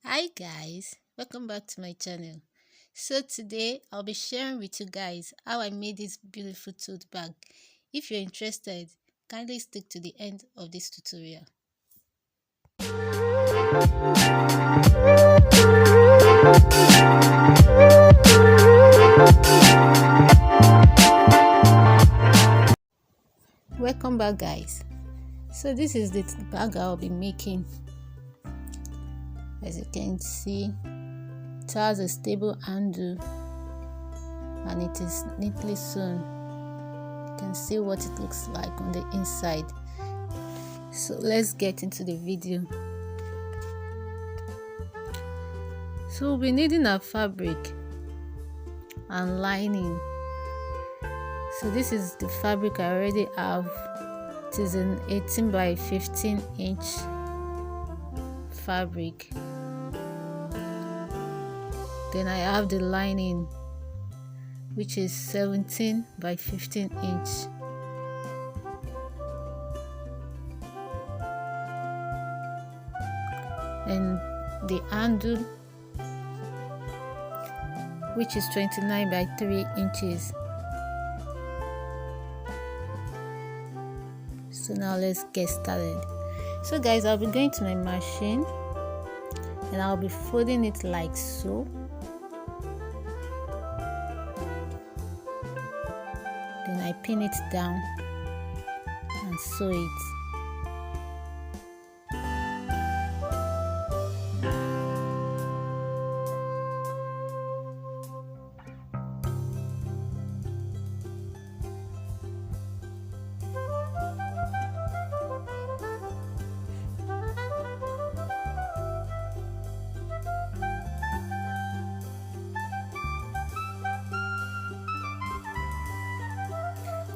Hi guys, welcome back to my channel. So today I'll be sharing with you guys how I made this beautiful tote bag. If you're interested, kindly stick to the end of this tutorial. Welcome back guys. So this is the bag I'll be making. As you can see, it has a stable handle and it is neatly sewn. You can see what it looks like on the inside. So let's get into the video. So we'll be needing our fabric and lining. So this is the fabric I already have. It is an 18 by 15 inch fabric. Then I have the lining, which is 17 by 15 inch. And the handle, which is 29 by 3 inches. So now let's get started. So guys, I'll be going to my machine and I'll be folding it like so. Then I pin it down and sew it.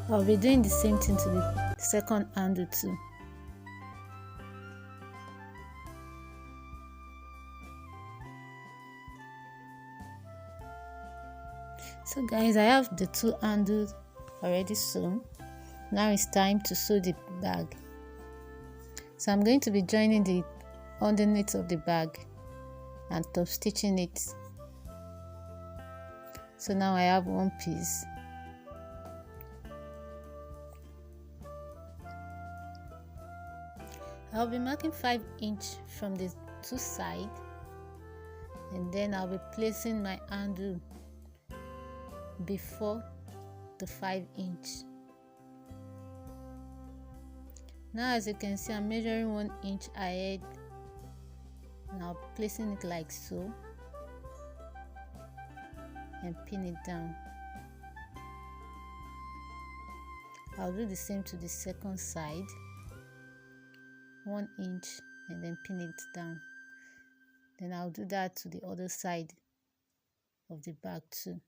I'll be doing the same thing to the second handle too. So guys, I have the two handles already sewn. Now it's time to sew the bag. So I'm going to be joining the underneath of the bag and top stitching it. So now I have one piece. I'll be marking 5 inches from the two sides, and then I'll be placing my handle before the 5 inch. Now as you can see, I'm measuring 1 inch ahead and I'll be placing it like so and pin it down. I'll do the same to the second side, 1 inch, and then pin it down. Then I'll do that to the other side of the bag too.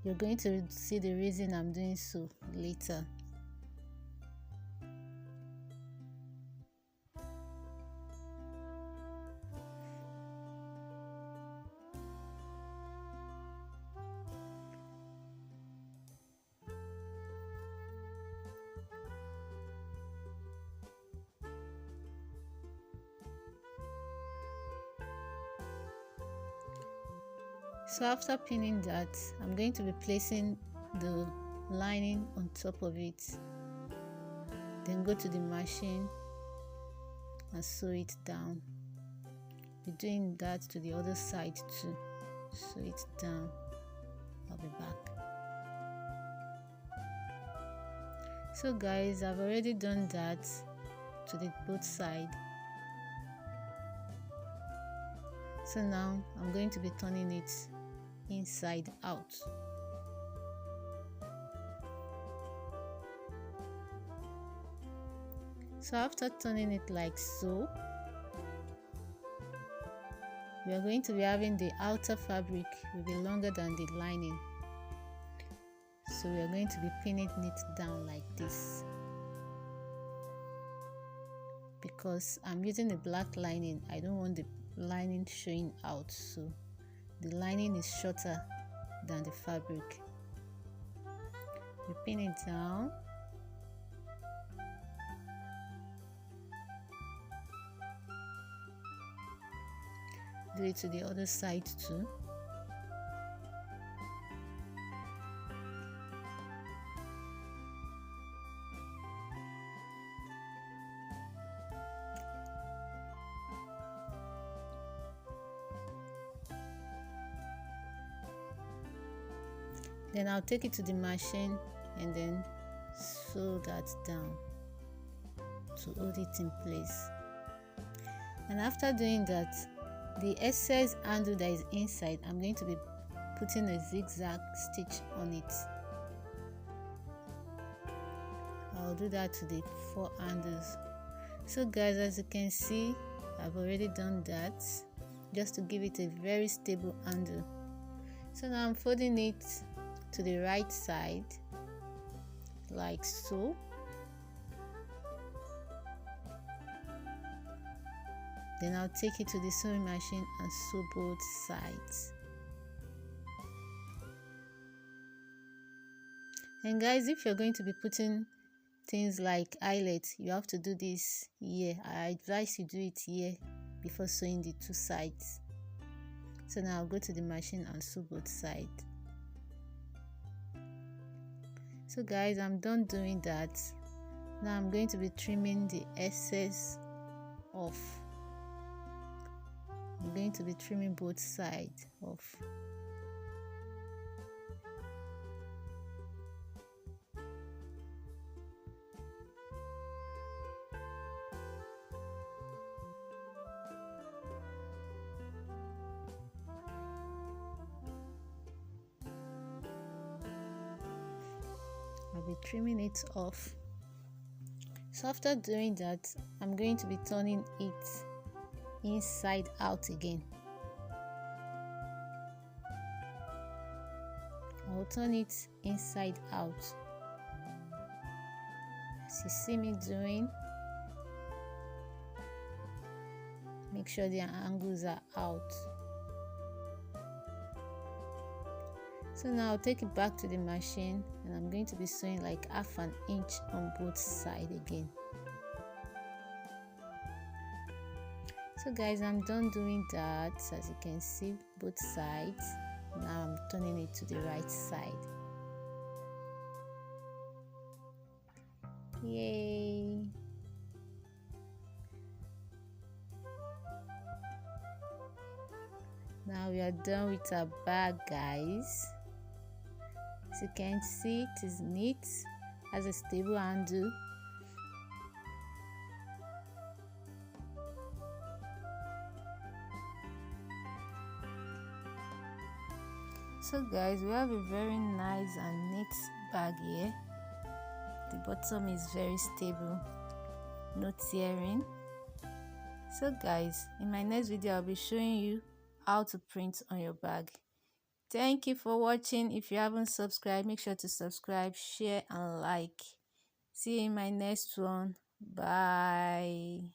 You're going to see the reason I'm doing so later. So after pinning that, I'm going to be placing the lining on top of it. Then go to the machine and sew it down. Be doing that to the other side too. Sew it down. I'll be back. So guys, I've already done that to the both sides. So now I'm going to be turning it inside out. So after turning it like so, we are going to be having the outer fabric will be longer than the lining. So we are going to be pinning it down like this. Because I'm using a black lining, I don't want the lining showing out, so the lining is shorter than the fabric. We pin it down do it to the other side too. Then I'll take it to the machine and then sew that down to hold it in place. And after doing that, the excess handle that is inside, I'm going to be putting a zigzag stitch on it. I'll do that to the 4 handles. So guys, as you can see, I've already done that just to give it a very stable handle. So now I'm folding it to the right side like so. Then I'll take it to the sewing machine and sew both sides. And guys, if you're going to be putting things like eyelets, you have to do this here. I advise you do it here before sewing the 2 sides. So now I'll go to the machine and sew both sides. So guys, I'm done doing that. Now I'm going to be trimming the excess off. I'm going to be trimming both sides off. I'll be trimming it off. So after doing that, I'm going to be turning it inside out again. I'll turn it inside out, as you see me doing. Make sure the angles are out. So now I'll take it back to the machine and I'm going to be sewing like 1/2 inch on both sides again. So guys, I'm done doing that. As you can see, both sides. Now I'm turning it to the right side. Yay! Now we are done with our bag, guys. As you can see, it is neat, has a stable handle. So guys, we have a very nice and neat bag here. The bottom is very stable, no tearing. So guys, in my next video I'll be showing you how to print on your bag. Thank you for watching. If you haven't subscribed, make sure to subscribe, share and like. See you in my next one. Bye.